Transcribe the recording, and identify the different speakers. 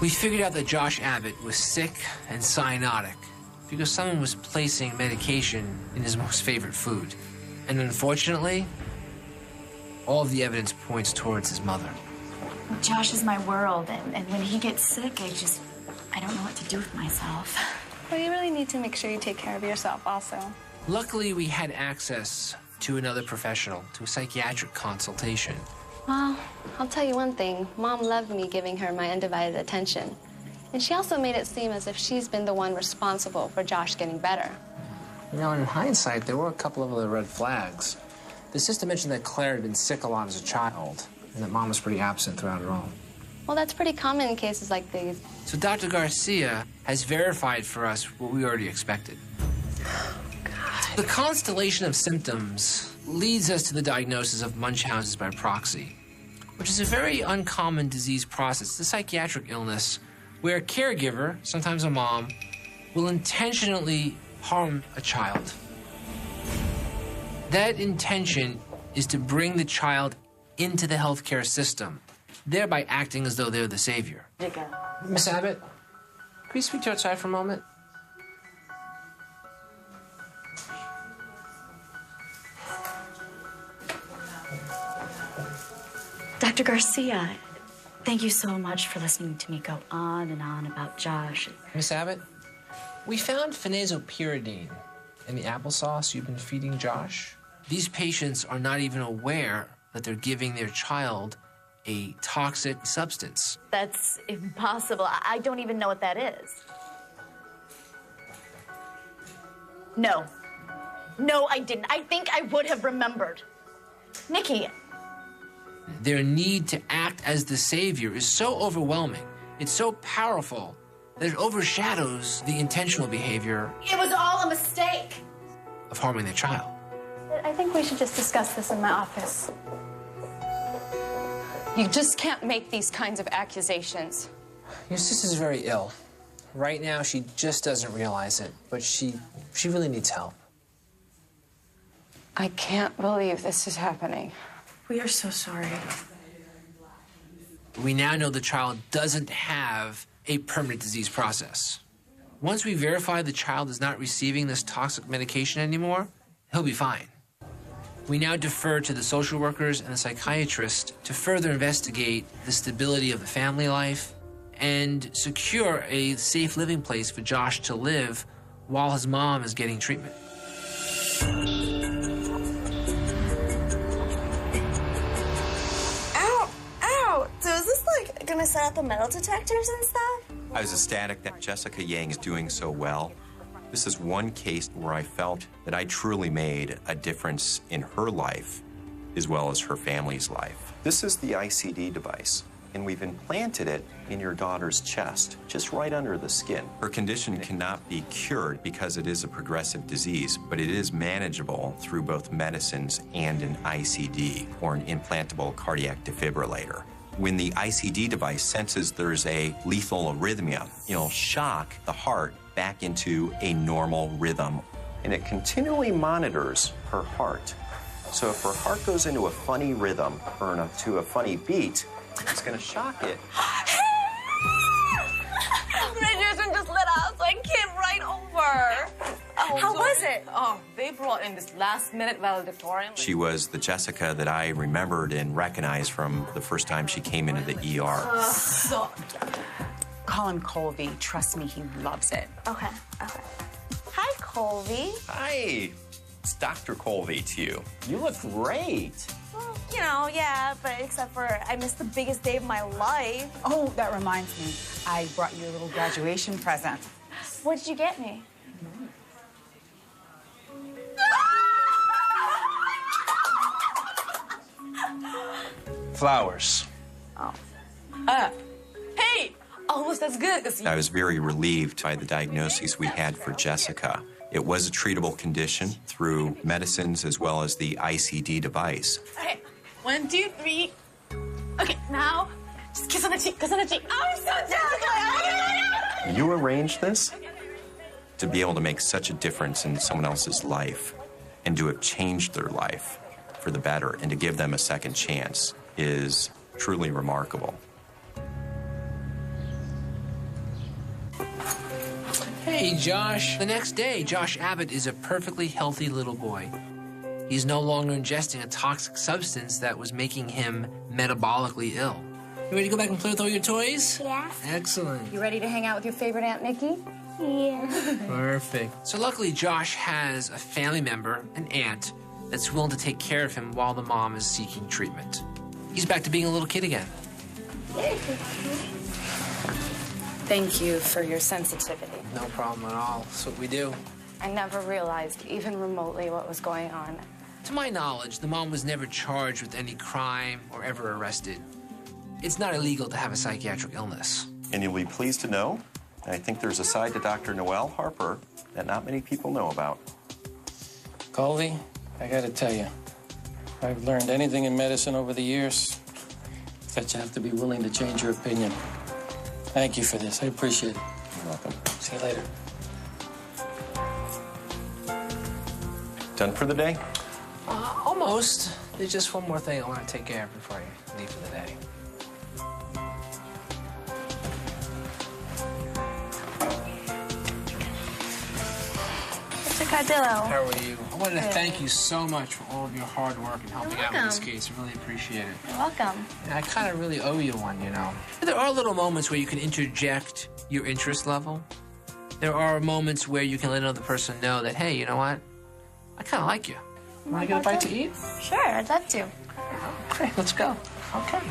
Speaker 1: We figured out that Josh Abbott was sick and cyanotic because someone was placing medication in his most favorite food. And unfortunately, all of the evidence points towards his mother.
Speaker 2: Josh is my world, and when he gets sick, I don't know what to do with myself.
Speaker 3: Well, you really need to make sure you take care of yourself also.
Speaker 1: Luckily, we had access to another professional, to a psychiatric consultation.
Speaker 3: Well, I'll tell you one thing. Mom loved me giving her my undivided attention. And she also made it seem as if she's been the one responsible for Josh getting better.
Speaker 1: You know, in hindsight, there were a couple of other red flags. The sister mentioned that Claire had been sick a lot as a child, and that Mom was pretty absent throughout it all.
Speaker 3: Well, that's pretty common in cases like these.
Speaker 1: So Dr. Garcia has verified for us what we already expected. The constellation of symptoms leads us to the diagnosis of Munchausen's by proxy, which is a very uncommon disease process. It's a psychiatric illness where a caregiver, sometimes a mom, will intentionally harm a child. That intention is to bring the child into the healthcare system, thereby acting as though they're the savior. Miss Abbott, can you speak to outside for a moment?
Speaker 2: Dr. Garcia, thank you so much for listening to me go on and on about Josh.
Speaker 1: Miss Abbott, we found phenazopyridine in the applesauce you've been feeding Josh. These patients are not even aware that they're giving their child a toxic substance.
Speaker 2: That's impossible. I don't even know what that is. No. No, I didn't. I think I would have remembered. Nikki.
Speaker 1: Their need to act as the savior is so overwhelming, it's so powerful, that it overshadows the intentional behavior.
Speaker 2: It was all a mistake.
Speaker 1: Of harming their child.
Speaker 3: I think we should just discuss this in my office.
Speaker 4: You just can't make these kinds of accusations.
Speaker 1: Your sister's very ill. Right now, she just doesn't realize it, but she really needs help.
Speaker 4: I can't believe this is happening.
Speaker 2: We are so sorry.
Speaker 1: We now know the child doesn't have a permanent disease process. Once we verify the child is not receiving this toxic medication anymore, he'll be fine. We now defer to the social workers and the psychiatrist to further investigate the stability of the family life and secure a safe living place for Josh to live while his mom is getting treatment.
Speaker 2: Ow! Ow! So is this like gonna set up the metal detectors and stuff?
Speaker 5: I was ecstatic that Jessica Yang is doing so well. This is one case where I felt that I truly made a difference in her life as well as her family's life.
Speaker 6: This is the ICD device, and we've implanted it in your daughter's chest, just right under the skin.
Speaker 5: Her condition cannot be cured because it is a progressive disease, but it is manageable through both medicines and an ICD, or an implantable cardiac defibrillator. When the ICD device senses there's a lethal arrhythmia, it'll shock the heart back into a normal rhythm.
Speaker 6: And it continually monitors her heart. So if her heart goes into a funny rhythm or to a funny beat, it's going to shock it.
Speaker 7: Radiation just let out, so I came right over. Oh,
Speaker 2: How was it?
Speaker 7: Oh, they brought in this last-minute valedictorian.
Speaker 5: She was the Jessica that I remembered and recognized from the first time she came into the ER.
Speaker 8: Call him Colby. Trust me, he loves it.
Speaker 2: Okay. Hi, Colby.
Speaker 6: Hi, it's Dr. Colby to you. You look great.
Speaker 2: Well, you know, yeah, but except for I missed the biggest day of my life.
Speaker 8: Oh, that reminds me. I brought you a little graduation present.
Speaker 2: What did you get me?
Speaker 6: Flowers.
Speaker 7: Hey! Oh, that's good, because
Speaker 5: I was very relieved by the diagnoses we had for Jessica. It was a treatable condition through medicines as well as the ICD device.
Speaker 7: Okay, 1, 2, 3. Okay, now, just kiss on the cheek, kiss on the cheek. Oh, I'm so jealous!
Speaker 6: You arranged this?
Speaker 5: To be able to make such a difference in someone else's life and to have changed their life for the better and to give them a second chance is truly remarkable.
Speaker 1: Hey, Josh. The next day, Josh Abbott is a perfectly healthy little boy. He's no longer ingesting a toxic substance that was making him metabolically ill. You ready to go back and play with all your toys?
Speaker 9: Yeah.
Speaker 1: Excellent.
Speaker 4: You ready to hang out with your favorite Aunt Nikki?
Speaker 9: Yeah.
Speaker 1: Perfect. So luckily, Josh has a family member, an aunt, that's willing to take care of him while the mom is seeking treatment. He's back to being a little kid again.
Speaker 4: Thank you for your sensitivity.
Speaker 1: No problem at all. That's what we do.
Speaker 4: I never realized, even remotely, what was going on.
Speaker 1: To my knowledge, the mom was never charged with any crime or ever arrested. It's not illegal to have a psychiatric illness.
Speaker 6: And you'll be pleased to know, I think there's a side to Dr. Noel Harper that not many people know about.
Speaker 10: Colby, I gotta tell you, if I've learned anything in medicine over the years, it's that you have to be willing to change your opinion. Thank you for this. I appreciate it.
Speaker 6: You're welcome.
Speaker 10: See you later.
Speaker 6: Done for the day?
Speaker 1: Almost. There's just one more thing I want to take care of before I leave for the day.
Speaker 9: Mr. Cardillo.
Speaker 1: How are you? I wanted to thank you so much for all of your hard work and helping out with this case. I really appreciate it.
Speaker 9: You're welcome.
Speaker 1: And I kind of really owe you one, you know. There are little moments where you can interject your interest level. There are moments where you can let another person know that, hey, you know what? I kind of like you. Want to get a bite to eat?
Speaker 9: Sure, I'd love to.
Speaker 1: Okay, let's go. Okay.